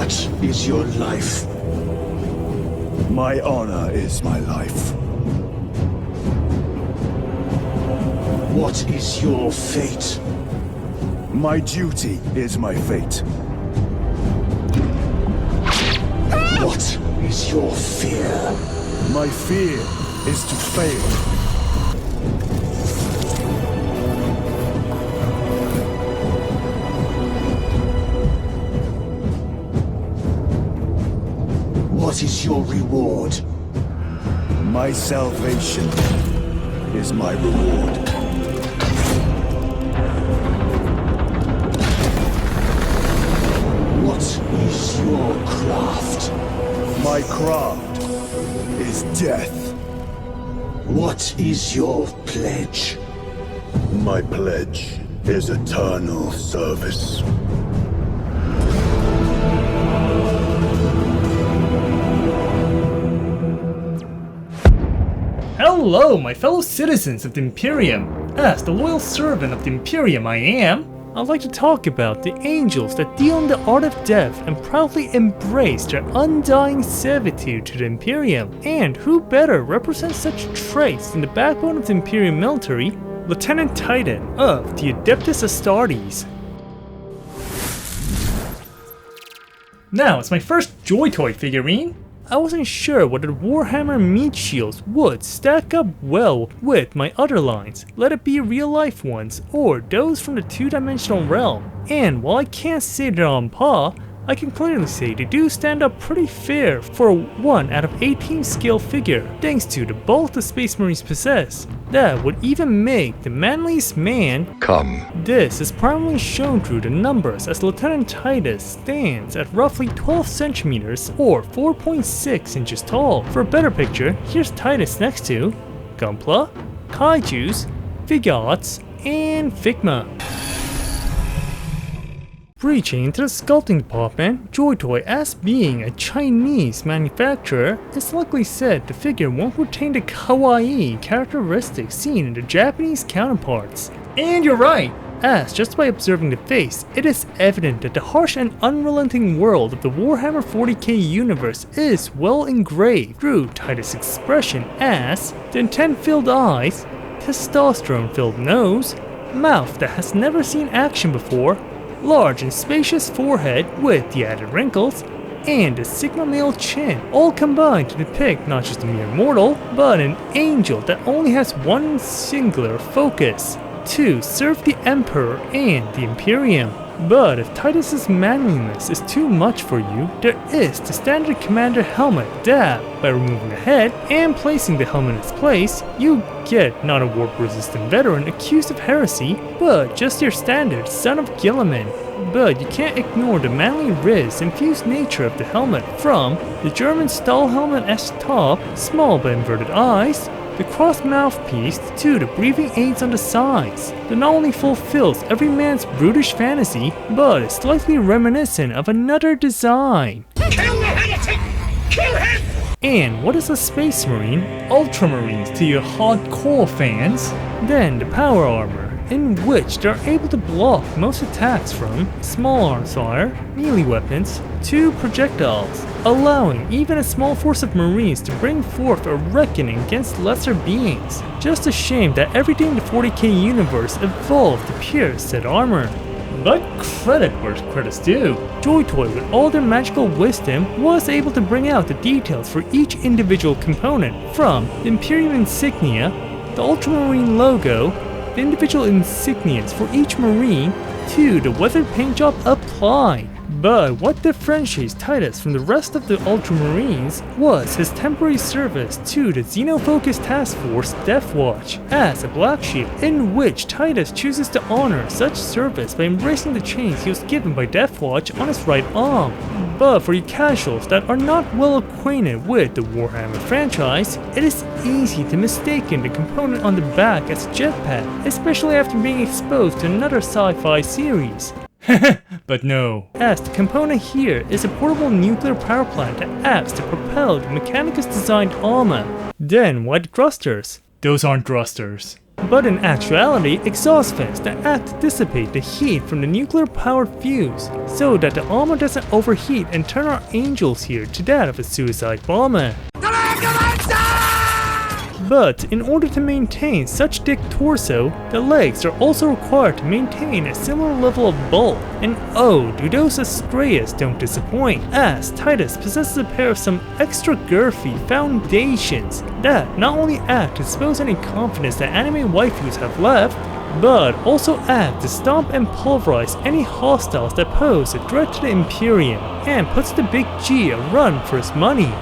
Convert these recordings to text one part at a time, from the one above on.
What is your life? My honor is my life. What is your fate? My duty is my fate. What is your fear? My fear is to fail. What is your reward? My salvation is my reward. What is your craft? My craft is death. What is your pledge? My pledge is eternal service. Hello, my fellow citizens of the Imperium. As the loyal servant of the Imperium I am, I'd like to talk about the angels that deal in the art of death and proudly embrace their undying servitude to the Imperium. And who better represents such traits than the backbone of the Imperium military, Lieutenant Titus of the Adeptus Astartes. Now, it's my first Joytoy figurine. I wasn't sure whether the Warhammer meat shields would stack up well with my other lines, let it be real life ones or those from the two-dimensional realm. And while I can't say they're on par, I can clearly say they do stand up pretty fair for a 1 out of 18 scale figure, thanks to the bulk the Space Marines possess. That would even make the manliest man come. This is primarily shown through the numbers, as Lieutenant Titus stands at roughly 12 centimeters or 4.6 inches tall. For a better picture, here's Titus next to Gunpla, Kaijus, Figats, and Figma. Breaching into the sculpting department, Joytoy, as being a Chinese manufacturer, is likely said the figure won't retain the kawaii characteristics seen in the Japanese counterparts. And you're right, as just by observing the face, it is evident that the harsh and unrelenting world of the Warhammer 40K universe is well engraved through Titus' expression, as the intent-filled eyes, testosterone-filled nose, mouth that has never seen action before, large and spacious forehead with the added wrinkles, and a Sigma male chin, all combined to depict not just a mere mortal, but an angel that only has one singular focus: to serve the Emperor and the Imperium. But if Titus's manliness is too much for you, there is the standard commander helmet that, by removing the head and placing the helmet in its place, you get not a warp-resistant veteran accused of heresy, but just your standard son of Gullieman. But you can't ignore the manly Riz-infused nature of the helmet, from the German Stahl helmet as top, small but inverted eyes, the cross mouthpiece to the breathing aids on the sides, that not only fulfills every man's brutish fantasy, but is slightly reminiscent of another design. Kill the heretic! Kill him! And what is a Space Marine? Ultramarines to your hardcore fans. Then the power armor, in which they're able to block most attacks from small arms fire, melee weapons, to projectiles, allowing even a small force of Marines to bring forth a reckoning against lesser beings. Just a shame that everything in the 40K universe evolved to pierce said armor. But credit where credit's due. Joytoy, with all their magical wisdom, was able to bring out the details for each individual component, from the Imperium insignia, the Ultramarine logo, the individual insignias for each Marine, to the weathered paint job applied. But what differentiates Titus from the rest of the Ultramarines was his temporary service to the Xenofocus Task Force Death Watch as a black sheep, in which Titus chooses to honor such service by embracing the chains he was given by Death Watch on his right arm. But for you casuals that are not well acquainted with the Warhammer franchise, it is easy to mistaken the component on the back as a jetpack, especially after being exposed to another sci-fi series. But no, as the component here is a portable nuclear power plant that acts to propel the Mechanicus designed armor. Then why the thrusters? Those aren't thrusters. but in actuality exhaust fans that act to dissipate the heat from the nuclear-powered fuse, so that the armor doesn't overheat and turn our angels here to that of a suicide bomber. But in order to maintain such thick torso, the legs are also required to maintain a similar level of bulk. And oh, do those Astraeus don't disappoint, as Titus possesses a pair of some extra girthy foundations that not only act to dispose any confidence that anime waifus have left, but also act to stomp and pulverize any hostiles that pose a threat to the Imperium, and puts the big G a run for his money.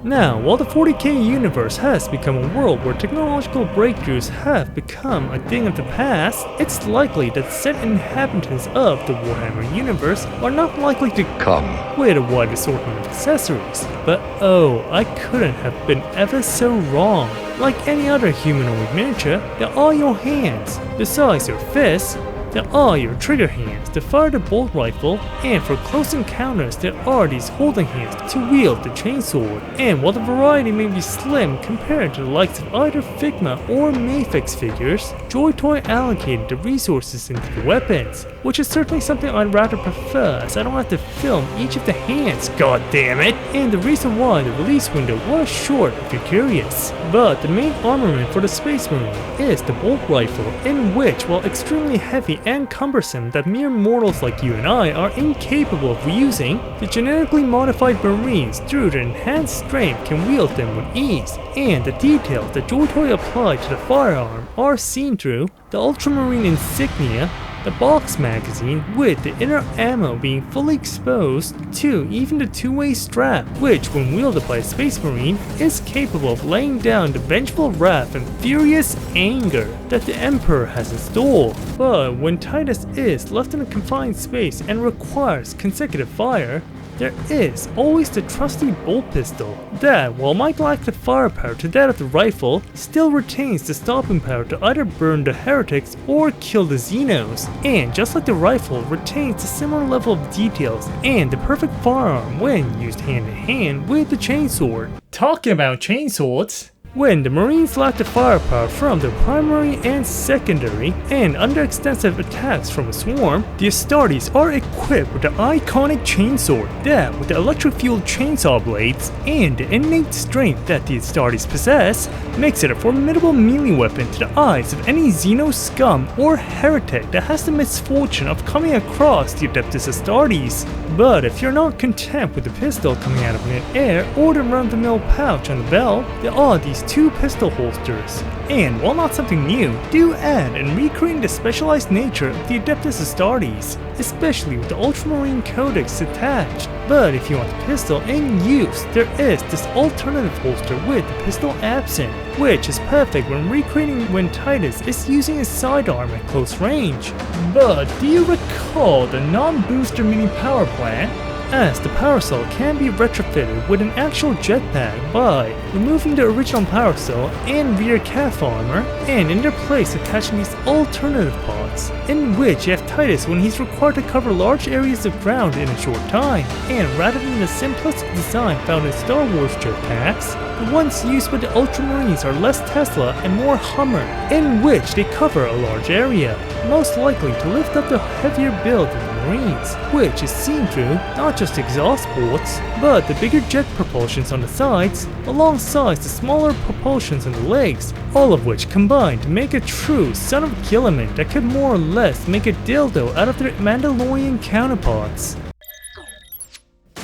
Now, while the 40K universe has become a world where technological breakthroughs have become a thing of the past, it's likely that set inhabitants of the Warhammer universe are not likely to come with a wide assortment of accessories. But oh, I couldn't have been ever so wrong. Like any other humanoid miniature, there are your hands. Besides your fists, there are your trigger hands to fire the bolt rifle, and for close encounters there are these holding hands to wield the chainsword. And while the variety may be slim compared to the likes of either Figma or Mafex figures, Joytoy allocated the resources into the weapons, which is certainly something I'd rather prefer, as I don't have to film each of the hands, god damn it! And the reason why the release window was short if you're curious. But the main armament for the Space Marine is the bolt rifle, in which, while extremely heavy and cumbersome that mere mortals like you and I are incapable of reusing, the genetically modified Marines through their enhanced strength can wield them with ease, and the details that Joytoy applied to the firearm are seen through the Ultramarine insignia, the box magazine with the inner ammo being fully exposed, to even the two-way strap, which when wielded by a Space Marine is capable of laying down the vengeful wrath and furious anger that the Emperor has in store. But when Titus is left in a confined space and requires consecutive fire, there is always the trusty bolt pistol that, while might lack the firepower to that of the rifle, still retains the stopping power to either burn the heretics or kill the Xenos, and just like the rifle, retains a similar level of details and the perfect firearm when used hand in hand with the chainsword. Talking about chainswords, when the Marines lack the firepower from their primary and secondary, and under extensive attacks from a swarm, the Astartes are equipped with the iconic chainsword that, with the electric-fueled chainsaw blades and the innate strength that the Astartes possess, makes it a formidable melee weapon to the eyes of any Xeno scum or heretic that has the misfortune of coming across the Adeptus Astartes. But if you're not content with the pistol coming out of mid-air or the run-of-the-mill pouch on the belt, there are these two pistol holsters, and while not something new, do add and recreate the specialized nature of the Adeptus Astartes, especially with the Ultramarine Codex attached. But if you want the pistol in use, there is this alternative holster with the pistol absent, which is perfect when recreating when Titus is using his sidearm at close range. But do you recall the non-booster mini power plant? As the power cell can be retrofitted with an actual jetpack by removing the original power cell and rear calf armor, and in their place attaching these alternative pods, in which you have Titus when he's required to cover large areas of ground in a short time, and rather than the simplistic design found in Star Wars jetpacks, the ones used by the Ultramarines are less Tesla and more Hummer, in which they cover a large area, most likely to lift up the heavier build of the Marines, which is seen through not just exhaust ports, but the bigger jet propulsions on the sides, alongside the smaller propulsions on the legs, all of which combine to make a true son of Gullieman that could more or less make a dildo out of their Mandalorian counterparts.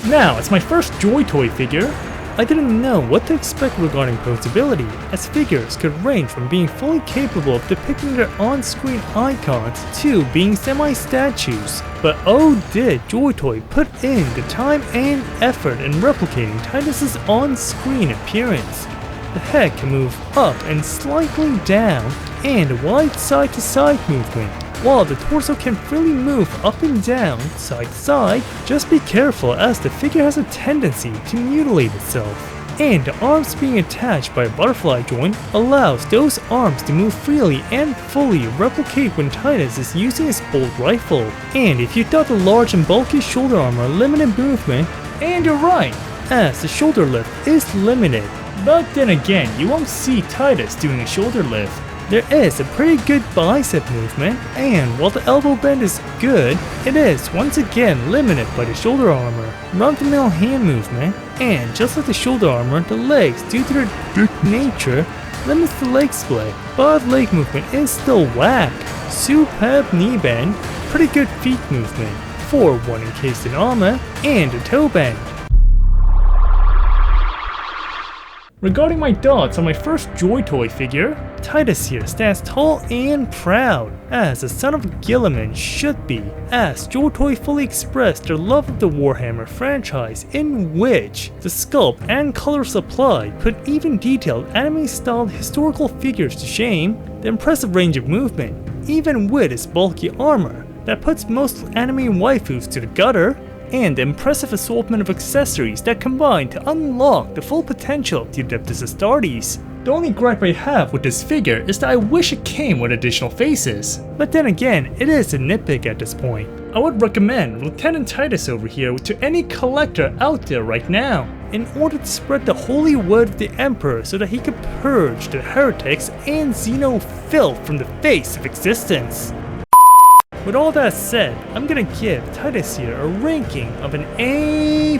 Now, as my first Joytoy figure, I didn't know what to expect regarding posability, as figures could range from being fully capable of depicting their on-screen icons to being semi-statues. But oh did Joytoy put in the time and effort in replicating Titus's on-screen appearance. The head can move up and slightly down, and a wide side-to-side movement, while the torso can freely move up and down, side to side. Just be careful, as the figure has a tendency to mutilate itself, and the arms being attached by a butterfly joint allows those arms to move freely and fully replicate when Titus is using his bolt rifle. And if you thought the large and bulky shoulder armor limited movement, and you're right, as the shoulder lift is limited, But then again, you won't see Titus doing a shoulder lift. There is a pretty good bicep movement, and while the elbow bend is good, it is once again limited by the shoulder armor, run-of-the-mill hand movement, and just like the shoulder armor, the legs, due to their dick nature, limits the leg split, but leg movement is still whack. Superb knee bend, pretty good feet movement, for one encased in armor, and a toe bend. Regarding my thoughts on my first Joytoy figure, Titus here stands tall and proud, as the son of Gullieman should be, as Joytoy fully expressed their love of the Warhammer franchise, in which the sculpt and color supply put even detailed anime-styled historical figures to shame, the impressive range of movement, even with its bulky armor, that puts most anime waifus to the gutter, and the impressive assortment of accessories that combine to unlock the full potential of the Adeptus Astartes. The only gripe I have with this figure is that I wish it came with additional faces. But then again, it is a nitpick at this point. I would recommend Lieutenant Titus over here to any collector out there right now, in order to spread the holy word of the Emperor so that he could purge the heretics and Xeno filth from the face of existence. With all that said, I'm gonna give Titus here a ranking of an A+.